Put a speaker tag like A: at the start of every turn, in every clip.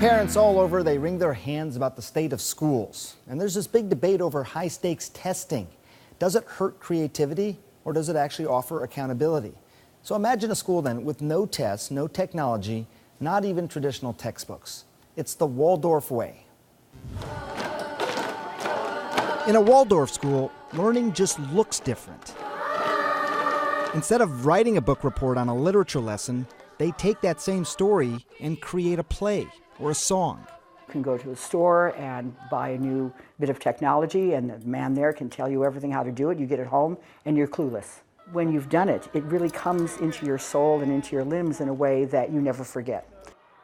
A: Parents all over, they wring their hands about the state of schools. And there's this big debate over high-stakes testing. Does it hurt creativity, or does it actually offer accountability? So imagine a school then with no tests, no technology, not even traditional textbooks. It's the Waldorf way. In a Waldorf school, learning just looks different. Instead of writing a book report on a literature lesson, they take that same story and create a play or a song.
B: You can go to a store and buy a new bit of technology, and the man there can tell you everything how to do it. You get it home and you're clueless. When you've done it, it really comes into your soul and into your limbs in a way that you never forget.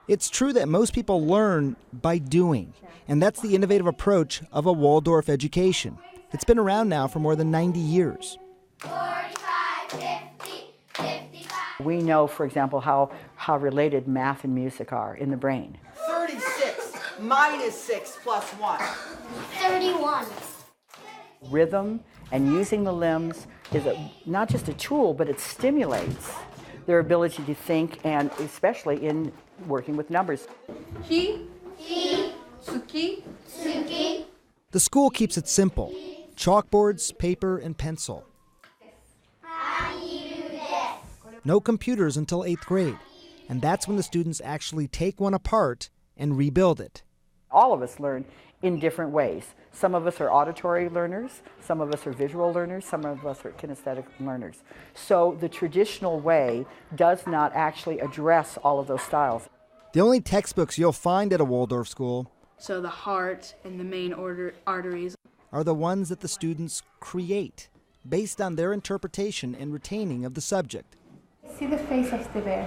A: It's true that most people learn by doing, and that's the innovative approach of a Waldorf education. It's been around now for more than 90 years.
C: 45, 50, 55.
B: We know, for example, how related math and music are in the brain.
D: 36 minus 6 plus 1.
C: 31.
B: Rhythm and using the limbs is not just a tool, but it stimulates their ability to think, and especially in working with numbers.
C: He, Suki, Suki.
A: The school keeps it simple: chalkboards, paper, and pencil. No computers until 8th grade, and that's when the students actually take one apart and rebuild it.
B: All of us learn in different ways. Some of us are auditory learners, some of us are visual learners, some of us are kinesthetic learners. So the traditional way does not actually address all of those styles.
A: The only textbooks you'll find at a Waldorf school,
E: so the heart and the main arteries,
A: are the ones that the students create, based on their interpretation and retaining of the subject.
F: See the face of the bear.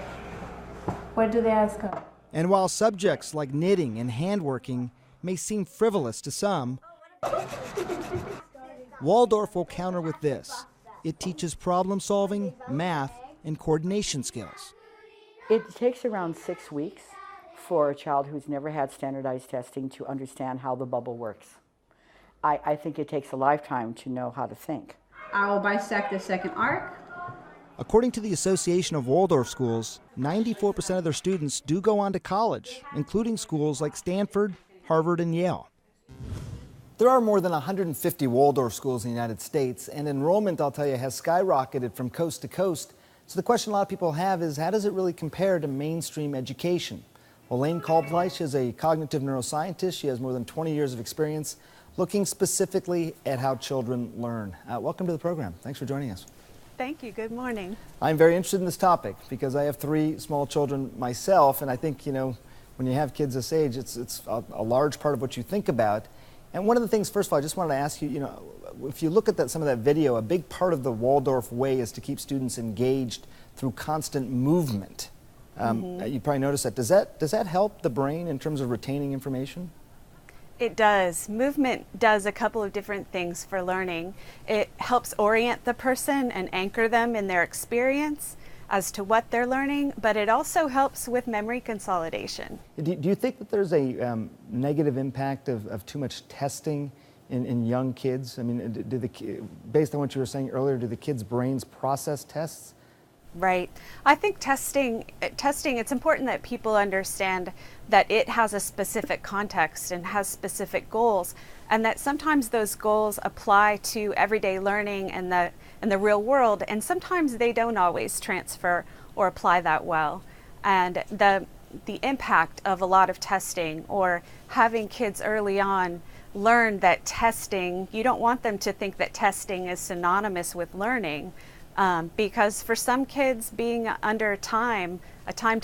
F: Where do the eyes go?
A: And while subjects like knitting and handworking may seem frivolous to some, Waldorf will counter with this. It teaches problem solving, math, and coordination skills.
B: It takes around 6 weeks for a child who's never had standardized testing to understand how the bubble works. I think it takes a lifetime to know how to think.
E: I will bisect the second arc.
A: According to the Association of Waldorf Schools, 94% of their students do go on to college, including schools like Stanford, Harvard, and Yale. There are more than 150 Waldorf schools in the United States, and enrollment, I'll tell you, has skyrocketed from coast to coast. So the question a lot of people have is, how does it really compare to mainstream education? Well, Elaine Kalbfleisch is a cognitive neuroscientist. She has more than 20 years of experience looking specifically at how children learn. Welcome to the program. Thanks for joining us.
G: Thank you. Good morning.
A: I'm very interested in this topic because I have 3 small children myself, and I think, when you have kids this age, it's a large part of what you think about. And one of the things, first of all, I just wanted to ask you, if you look at some of that video, a big part of the Waldorf way is to keep students engaged through constant movement. You probably noticed that. Does that help the brain in terms of retaining information?
G: It does. Movement does a couple of different things for learning. It helps orient the person and anchor them in their experience as to what they're learning, but it also helps with memory consolidation.
A: Do you think that there's a negative impact of too much testing in young kids? I mean, based on what you were saying earlier, do the kids' brains process tests?
G: Right. I think testing, it's important that people understand that it has a specific context and has specific goals, and that sometimes those goals apply to everyday learning in the real world, and sometimes they don't always transfer or apply that well. And the impact of a lot of testing, or having kids early on learn that testing, you don't want them to think that testing is synonymous with learning. Because for some kids, being under a timed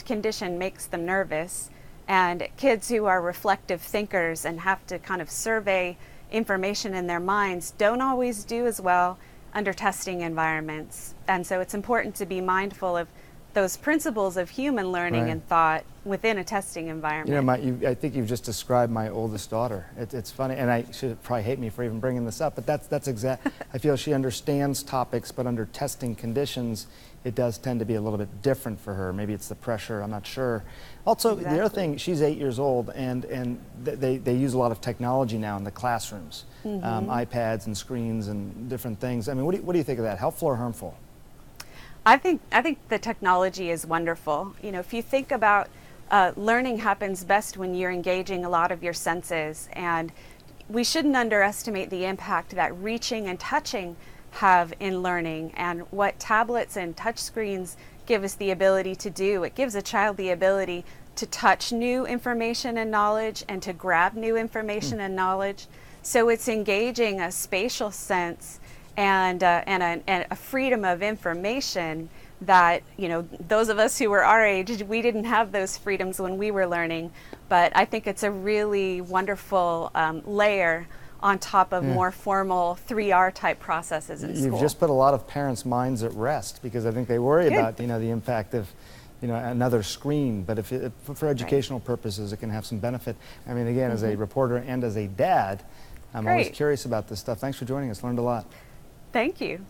G: condition makes them nervous, and kids who are reflective thinkers and have to kind of survey information in their minds don't always do as well under testing environments. And so it's important to be mindful of those principles of human learning and thought within a testing environment.
A: I think you've just described my oldest daughter. It's funny, and I should probably hate me for even bringing this up, but that's exact. I feel she understands topics, but under testing conditions, it does tend to be a little bit different for her. Maybe it's the pressure, I'm not sure. Also, the other thing, she's 8 years old, and they use a lot of technology now in the classrooms, iPads and screens and different things. I mean, what do you think of that? Helpful or harmful?
G: I think the technology is wonderful. If you think about learning happens best when you're engaging a lot of your senses, and we shouldn't underestimate the impact that reaching and touching have in learning, and what tablets and touchscreens give us the ability to do. It gives a child the ability to touch new information and knowledge and to grab new information and knowledge. So it's engaging a spatial sense and a freedom of information that, you know, those of us who were our age, we didn't have those freedoms when we were learning. But I think it's a really wonderful layer on top of more formal 3R type processes in school.
A: You've just put a lot of parents' minds at rest, because I think they worry about, you know, the impact of, you know, another screen. But if for educational purposes, it can have some benefit. I mean, again, as a reporter and as a dad, I'm always curious about this stuff. Thanks for joining us. Learned a lot.
G: Thank you.